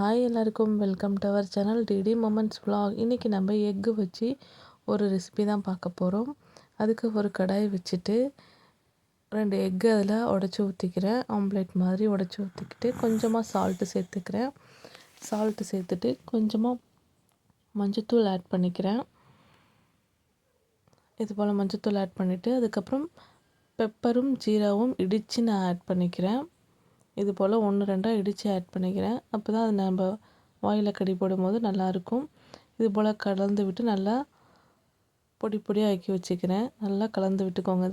Hi எல்லாருக்கும் welcome to our channel DD moments vlog. இன்றைக்கி நம்ம எக்கு வச்சு ஒரு ரெசிபி தான் பார்க்க போகிறோம். அதுக்கு ஒரு கடாய் வச்சுட்டு 2 எக்கு அதில் உடச்சி ஊற்றிக்கிறேன். ஆம்லேட் மாதிரி உடச்சி ஊற்றிக்கிட்டு கொஞ்சமாக சால்ட்டு சேர்த்துக்கிறேன். சால்ட்டு சேர்த்துட்டு கொஞ்சமாக மஞ்சத்தூள் ஆட் பண்ணிக்கிறேன். இது போல் மஞ்சத்தூள் ஆட் பண்ணிவிட்டு அதுக்கப்புறம் பெப்பரும் ஜீராவும் இடித்து நான் ஆட் பண்ணிக்கிறேன். இது போல் 1-2 இடித்து ஆட் பண்ணிக்கிறேன். அப்போ தான் அது நம்ம வாயில் கடி போடும்போது நல்லாயிருக்கும். இது போல் கலந்து விட்டு நல்லா பொடி பொடியாக ஆக்கி வச்சுக்கிறேன். நல்லா கலந்து விட்டுக்கோங்க.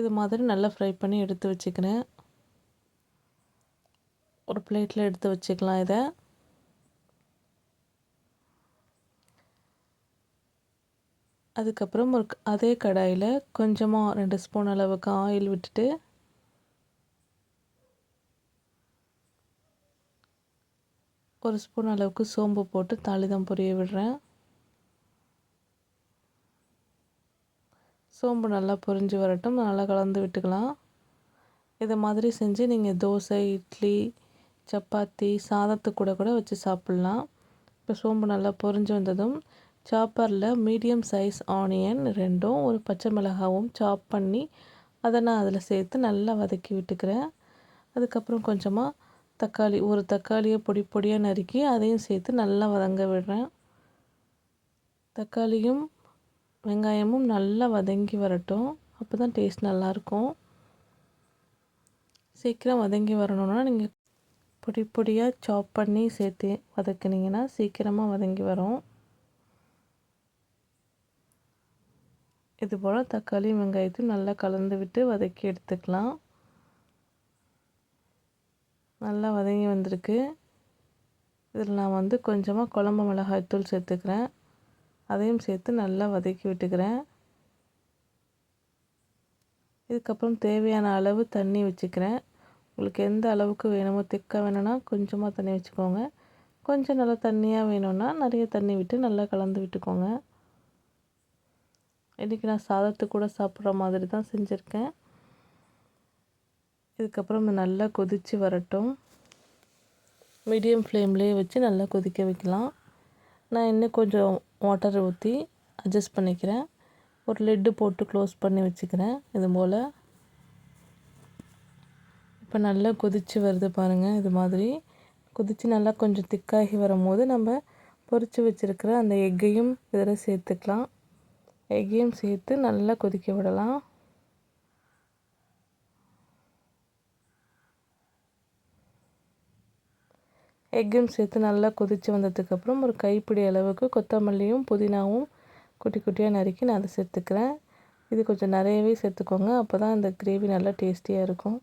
இது மாதிரி நல்லா ஃப்ரை பண்ணி எடுத்து வச்சுக்கிறேன். ஒரு பிளேட்டில் எடுத்து வச்சுக்கலாம். இதை அதுக்கப்புறம் அதே கடாயில் கொஞ்சமாக 2 ஸ்பூன் அளவுக்கு ஆயில் விட்டுட்டு ஒரு ஸ்பூன் அளவுக்கு சோம்பு போட்டு தாளிதம் பொரிய விடுறேன். சோம்பு நல்லா பொரிஞ்சு வரட்டும். நல்லா கலந்து விட்டுக்கலாம். இதை மாதிரி செஞ்சு நீங்கள் தோசை, இட்லி, சப்பாத்தி, சாதத்துக்கு கூட வச்சு சாப்பிட்லாம். இப்போ சோம்பு நல்லா பொரிஞ்சு வந்ததும் சாப்பரில் மீடியம் சைஸ் ஆனியன் 2ம் ஒரு பச்சை மிளகாவும் சாப் பண்ணி அதை நான் அதில் சேர்த்து நல்லா வதக்கி விட்டுக்கிறேன். அதுக்கப்புறம் கொஞ்சமாக தக்காளி, ஒரு தக்காளியை பொடி பொடியாக நறுக்கி அதையும் சேர்த்து நல்லா வதங்க விடுறேன். தக்காளியும் வெங்காயமும் நல்லா வதங்கி வரட்டும். அப்போ தான் டேஸ்ட் நல்லாயிருக்கும். சீக்கிரம் வதங்கி வரணும்னா நீங்கள் பொடி பொடியாக சாப் பண்ணி சேர்த்து வதக்குனிங்கன்னா சீக்கிரமாக வதங்கி வரும். இது போல் தக்காளி வெங்காயத்தையும் நல்லா கலந்து விட்டு வதக்கி எடுத்துக்கலாம். நல்லா வதங்கி வந்திருக்கு. இதில் நான் கொஞ்சமாக குழம்பு மிளகாய்த்தூள் சேர்த்துக்கிறேன். அதையும் சேர்த்து நல்லா வதக்கி விட்டுக்கிறேன். இதுக்கப்புறம் தேவையான அளவு தண்ணி வச்சுக்கிறேன். உங்களுக்கு எந்த அளவுக்கு வேணுமோ, திக்காக வேணும்னா கொஞ்சமாக தண்ணி வச்சுக்கோங்க. கொஞ்சம் நல்லா தண்ணியாக வேணும்னா நிறைய தண்ணி விட்டு நல்லா கலந்து விட்டுக்கோங்க. இன்றைக்கி நான் சாதத்துக்கு கூட சாப்பிட்ற மாதிரி தான் செஞ்சுருக்கேன். இதுக்கப்புறம் நல்லா கொதித்து வரட்டும். மீடியம் ஃப்ளேம்லேயே வச்சு நல்லா கொதிக்க வைக்கலாம். நான் இன்னும் கொஞ்சம் வாட்டர் ஊற்றி அட்ஜஸ்ட் பண்ணிக்கிறேன். ஒரு லிட்டு போட்டு க்ளோஸ் பண்ணி வச்சுக்கிறேன். இது போல் இப்போ நல்லா கொதித்து வருது பாருங்கள். இது மாதிரி கொதித்து நல்லா கொஞ்சம் திக்காகி வரும்போது நம்ம பொரித்து வச்சுருக்கிற அந்த எக்கையும் இதில் சேர்த்துக்கலாம். எக்கையும் சேர்த்து நல்லா கொதிக்க விடலாம். எக்கையும் சேர்த்து நல்லா கொதித்து வந்ததுக்கப்புறம் ஒரு கைப்பிடி அளவுக்கு கொத்தமல்லியும் புதினாவும் குட்டி குட்டியாக நறுக்கி நான் அதை சேர்த்துக்கிறேன். இது கொஞ்சம் நிறையவே சேர்த்துக்கோங்க. அப்போ தான் இந்த கிரேவி நல்லா டேஸ்டியாக இருக்கும்.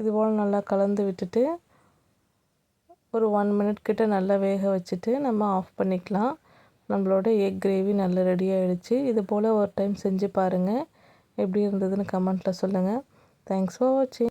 இதுபோல் நல்லா கலந்து விட்டுட்டு ஒரு 1 மினிட் கிட்ட நல்லா வேக வச்சுட்டு நம்ம ஆஃப் பண்ணிக்கலாம். நம்மளோட எக் கிரேவி நல்லா ரெடி ஆகிடுச்சு. இது போல் ஒரு டைம் செஞ்சு பாருங்கள். எப்படி இருந்ததுன்னு கமெண்ட்டில் சொல்லுங்கள். தேங்க்ஸ் ஃபார் வாட்சிங்.